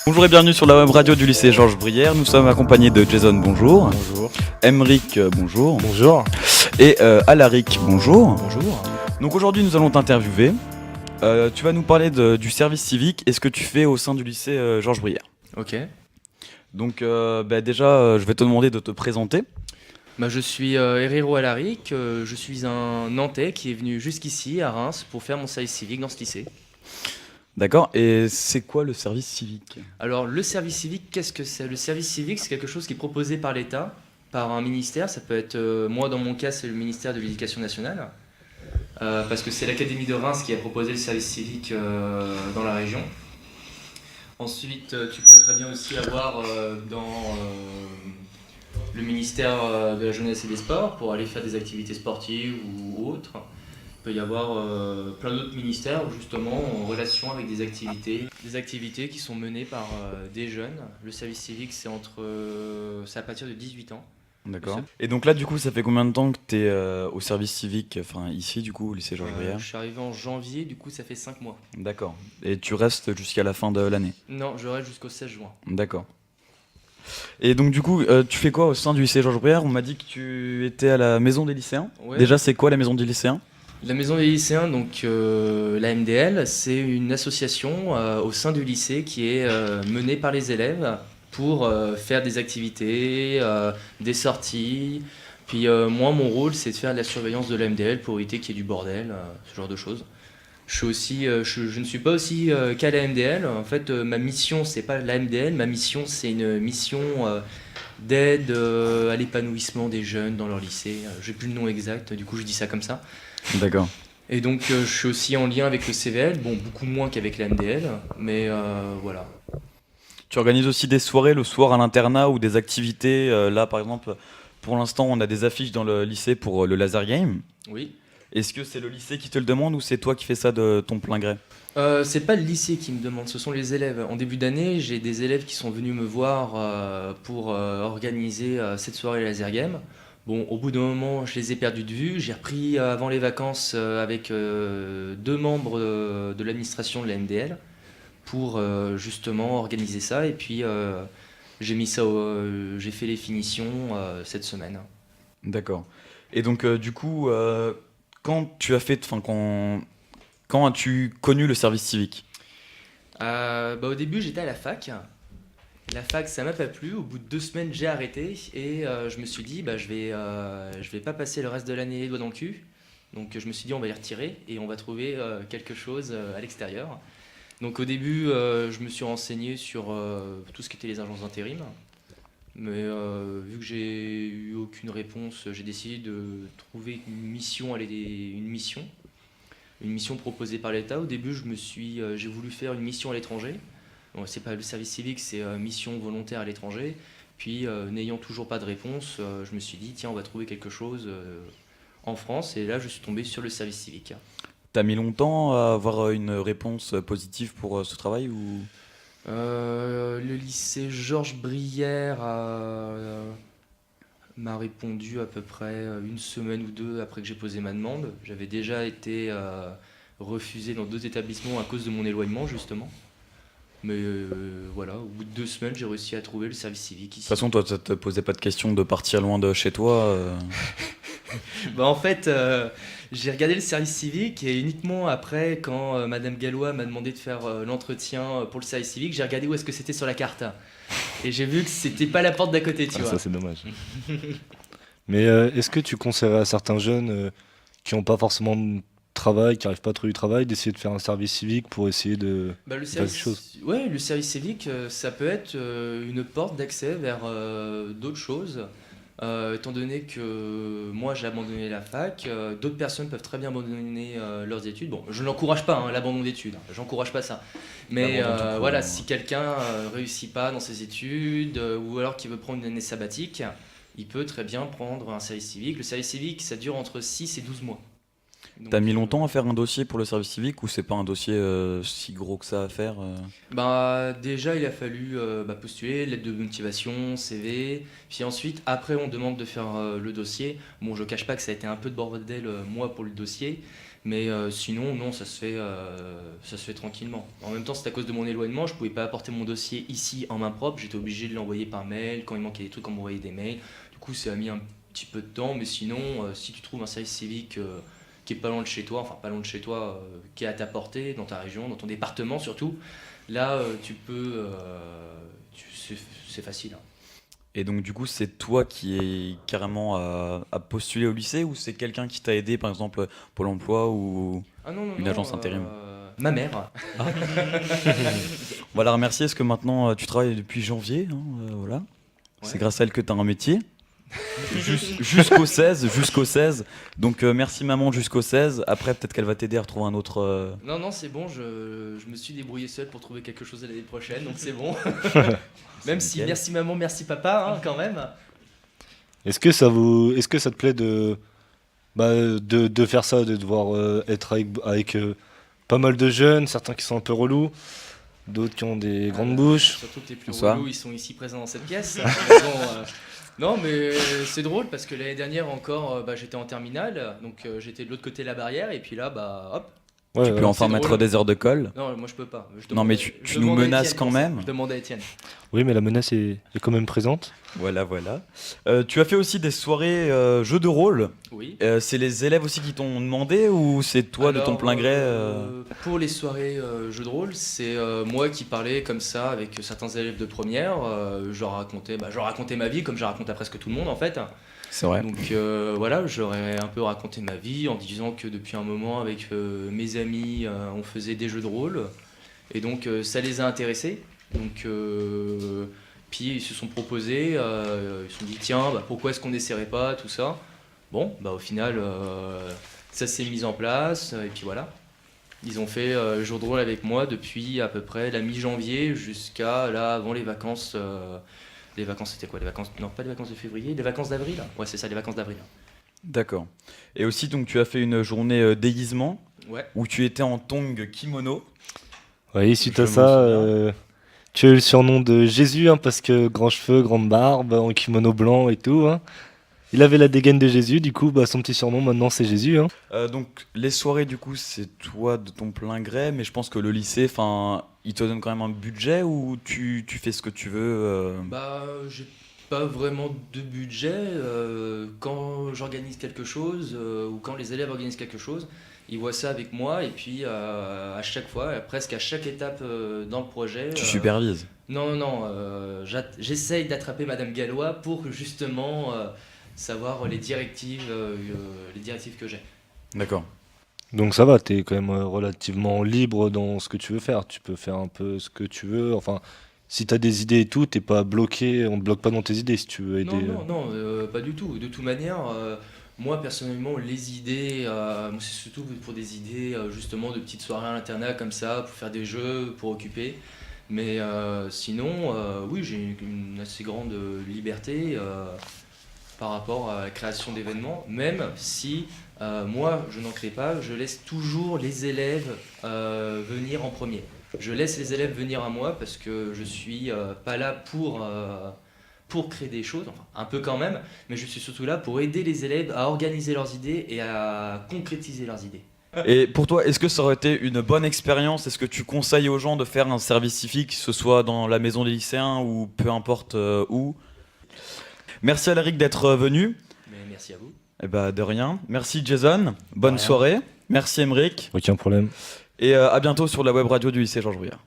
Bonjour et bienvenue sur la web radio du lycée Georges Brière. Nous sommes accompagnés de Jason, bonjour. Bonjour. Emeric, bonjour. Bonjour. Et Alaric, bonjour. Bonjour. Donc aujourd'hui nous allons t'interviewer. Tu vas nous parler du service civique et ce que tu fais au sein du lycée Georges Brière. Ok. Donc déjà je vais te demander de te présenter. Je suis Herrero Alaric, je suis un Nantais qui est venu jusqu'ici à Reims pour faire mon service civique dans ce lycée. D'accord, et c'est quoi le service civique ? Alors le service civique, qu'est-ce que c'est ? Le service civique, c'est quelque chose qui est proposé par l'État, par un ministère. Ça peut être, moi dans mon cas, c'est le ministère de l'Éducation nationale, parce que c'est l'Académie de Reims qui a proposé le service civique dans la région. Ensuite, tu peux très bien aussi avoir dans le ministère de la Jeunesse et des Sports pour aller faire des activités sportives ou autres. Il peut y avoir plein d'autres ministères justement en relation avec des activités qui sont menées par des jeunes. Le service civique, c'est à partir de 18 ans. D'accord. Et donc là du coup ça fait combien de temps que tu es au service civique, enfin ici du coup au lycée Georges Brière ? Je suis arrivé en janvier, du coup ça fait 5 mois. D'accord. Et tu restes jusqu'à la fin de l'année ? Non, je reste jusqu'au 16 juin. D'accord. Et donc du coup, tu fais quoi au sein du lycée Georges Brière ? On m'a dit que tu étais à la maison des lycéens. Ouais. Déjà, c'est quoi la maison des lycéens ? La maison des lycéens, donc la MDL, c'est une association au sein du lycée qui est menée par les élèves pour faire des activités, des sorties. Puis moi, mon rôle, c'est de faire de la surveillance de la MDL pour éviter qu'il y ait du bordel, ce genre de choses. Je ne suis pas aussi qu'à la MDL. En fait, ma mission, c'est pas la MDL. Ma mission, c'est une mission d'aide à l'épanouissement des jeunes dans leur lycée. J'ai plus le nom exact, du coup, je dis ça comme ça. D'accord. Et donc, je suis aussi en lien avec le CVL. Bon, beaucoup moins qu'avec la MDL, mais voilà. Tu organises aussi des soirées le soir à l'internat ou des activités. Là, par exemple, pour l'instant, on a des affiches dans le lycée pour le laser game. Oui. Est-ce que c'est le lycée qui te le demande ou c'est toi qui fais ça de ton plein gré ? C'est pas le lycée qui me demande, ce sont les élèves. En début d'année, j'ai des élèves qui sont venus me voir pour organiser cette soirée laser game. Bon, au bout d'un moment, je les ai perdus de vue. J'ai repris avant les vacances avec deux membres de l'administration de la MDL pour justement organiser ça. Et puis, j'ai fait les finitions cette semaine. D'accord. Et donc, du coup, quand as-tu connu le service civique ? Au début, j'étais à la fac. La fac, ça m'a pas plu. Au bout de 2 semaines, j'ai arrêté et je me suis dit, je vais pas passer le reste de l'année les doigts dans le cul. Donc, je me suis dit, on va les retirer et on va trouver quelque chose à l'extérieur. Donc, au début, je me suis renseigné sur tout ce qui était les agences d'intérim. Mais vu que j'ai eu aucune réponse, j'ai décidé de trouver une mission proposée par l'État. Au début, j'ai voulu faire une mission à l'étranger. Bon, c'est pas le service civique, c'est mission volontaire à l'étranger. Puis, n'ayant toujours pas de réponse, je me suis dit, tiens, on va trouver quelque chose en France. Et là, je suis tombé sur le service civique. T'as mis longtemps à avoir une réponse positive pour ce travail ou... Le lycée Georges Brière m'a répondu à peu près 1 semaine ou 2 après que j'ai posé ma demande. J'avais déjà été refusé dans 2 établissements à cause de mon éloignement, justement. Mais voilà, au bout de 2 semaines, j'ai réussi à trouver le service civique ici. De toute façon, toi, ça te posait pas de question de partir loin de chez toi En fait, j'ai regardé le service civique et uniquement après, quand Madame Gallois m'a demandé de faire l'entretien pour le service civique, j'ai regardé où est-ce que c'était sur la carte. Et j'ai vu que c'était pas la porte d'à côté, tu vois. Ça, c'est dommage. Mais est-ce que tu conseillerais à certains jeunes qui n'ont pas forcément de travail, qui n'arrivent pas à trouver du travail, d'essayer de faire un service civique pour essayer de Le faire quelque chose ? Ouais, le service civique, ça peut être une porte d'accès vers d'autres choses. Étant donné que moi j'ai abandonné la fac, d'autres personnes peuvent très bien abandonner leurs études. Bon, je n'encourage pas l'abandon d'études, j'encourage pas ça. Mais voilà, si quelqu'un réussit pas dans ses études ou alors qu'il veut prendre une année sabbatique, il peut très bien prendre un service civique. Le service civique, ça dure entre 6 et 12 mois. Donc, T'as mis longtemps à faire un dossier pour le service civique ou c'est pas un dossier si gros que ça à faire Déjà, il a fallu postuler, lettre de motivation, CV. Puis ensuite, après, on demande de faire le dossier. Bon, je cache pas que ça a été un peu de bordel, moi, pour le dossier. Mais sinon, non, ça se fait tranquillement. En même temps, c'est à cause de mon éloignement, je pouvais pas apporter mon dossier ici en main propre, j'étais obligé de l'envoyer par mail, quand il manquait des trucs, on m'envoyait des mails. Du coup, ça a mis un petit peu de temps, mais sinon, si tu trouves un service civique qui est pas loin de chez toi, enfin pas loin de chez toi, qui est à ta portée, dans ta région, dans ton département surtout, là, tu peux... c'est facile, hein. Et donc du coup, c'est toi qui est carrément à postuler au lycée ou c'est quelqu'un qui t'a aidé, par exemple Pôle emploi ou Ah non, non, une non, agence intérim? ma mère. On va la remercier parce que maintenant tu travailles depuis janvier, hein, voilà. Ouais. C'est grâce à elle que tu as un métier. Jusqu'au 16. Donc merci maman jusqu'au 16. Après peut-être qu'elle va t'aider à retrouver un autre... Non, non, c'est bon, je me suis débrouillé seul pour trouver quelque chose l'année prochaine, donc c'est bon. Même si nickel. merci maman, merci papa, hein, quand même. Est-ce que ça te plaît de faire ça, de devoir être avec pas mal de jeunes, certains qui sont un peu relous, d'autres qui ont des grandes bouches. Surtout que les plus Bonsoir. relous, ils sont ici présents dans cette pièce. Mais bon, non, mais c'est drôle parce que l'année dernière encore, j'étais en terminale, donc j'étais de l'autre côté de la barrière, et puis là, hop. Ouais, Tu ouais. peux enfin c'est mettre drôle. des heures de colle. Non, moi je peux pas. Non, mais tu nous menaces quand même. Je demande à Étienne. Oui, mais la menace est quand même présente. Voilà. Tu as fait aussi des soirées jeux de rôle. Oui. C'est les élèves aussi qui t'ont demandé ou c'est toi de ton Alors, plein gré Pour les soirées jeux de rôle, c'est moi qui parlais comme ça avec certains élèves de première. Je leur racontais ma vie comme je raconte à presque tout le monde en fait. C'est vrai. Donc voilà, j'aurais un peu raconté ma vie en disant que depuis un moment avec mes amis, on faisait des jeux de rôle. Et donc ça les a intéressés. Donc puis ils se sont proposés, ils se sont dit tiens, pourquoi est-ce qu'on n'essaierait pas, tout ça. Bon, au final, ça s'est mis en place, et puis voilà. Ils ont fait jour de rôle avec moi depuis à peu près la mi-janvier jusqu'à là, avant les vacances. Les vacances, c'était quoi? Les vacances? Non, pas les vacances de février, les vacances d'avril? Ouais, c'est ça, les vacances d'avril. D'accord. Et aussi, donc, tu as fait une journée déguisement Ouais. où tu étais en tongs kimono. Oui, suite Je à m'en ça, souviens. tu as eu le surnom de Jésus, hein, parce que grand cheveux, grande barbe, en kimono blanc et tout. Hein. Il avait la dégaine de Jésus, du coup, son petit surnom maintenant c'est Jésus. Hein. Donc, les soirées, du coup, c'est toi de ton plein gré, mais je pense que le lycée, il te donne quand même un budget ou tu fais ce que tu veux J'ai pas vraiment de budget. Quand j'organise quelque chose ou quand les élèves organisent quelque chose, ils voient ça avec moi et puis à chaque fois, presque à chaque étape dans le projet. Tu supervises. Non, j'essaye d'attraper Madame Gallois pour justement savoir les directives que j'ai. D'accord. Donc ça va, t'es quand même relativement libre dans ce que tu veux faire. Tu peux faire un peu ce que tu veux. Enfin, si t'as des idées et tout, t'es pas bloqué, on te bloque pas dans tes idées si tu veux aider. Non, pas du tout. De toute manière, moi personnellement, les idées, moi, c'est surtout pour des idées justement de petites soirées à l'internat comme ça, pour faire des jeux, pour occuper. Mais sinon, oui, j'ai une assez grande liberté par rapport à la création d'événements, même si moi je n'en crée pas, je laisse toujours les élèves venir en premier. Je laisse les élèves venir à moi parce que je suis pas là pour créer des choses, enfin un peu quand même, mais je suis surtout là pour aider les élèves à organiser leurs idées et à concrétiser leurs idées. Et pour toi, est-ce que ça aurait été une bonne expérience? Est-ce que tu conseilles aux gens de faire un service civique, que ce soit dans la maison des lycéens ou peu importe où? Merci Alaric d'être venu. Mais merci à vous. Eh ben, de rien. Merci Jason. Bonne rien. soirée. Merci Emeric. Aucun problème. Et à bientôt sur la web radio du lycée Georges Brouillard.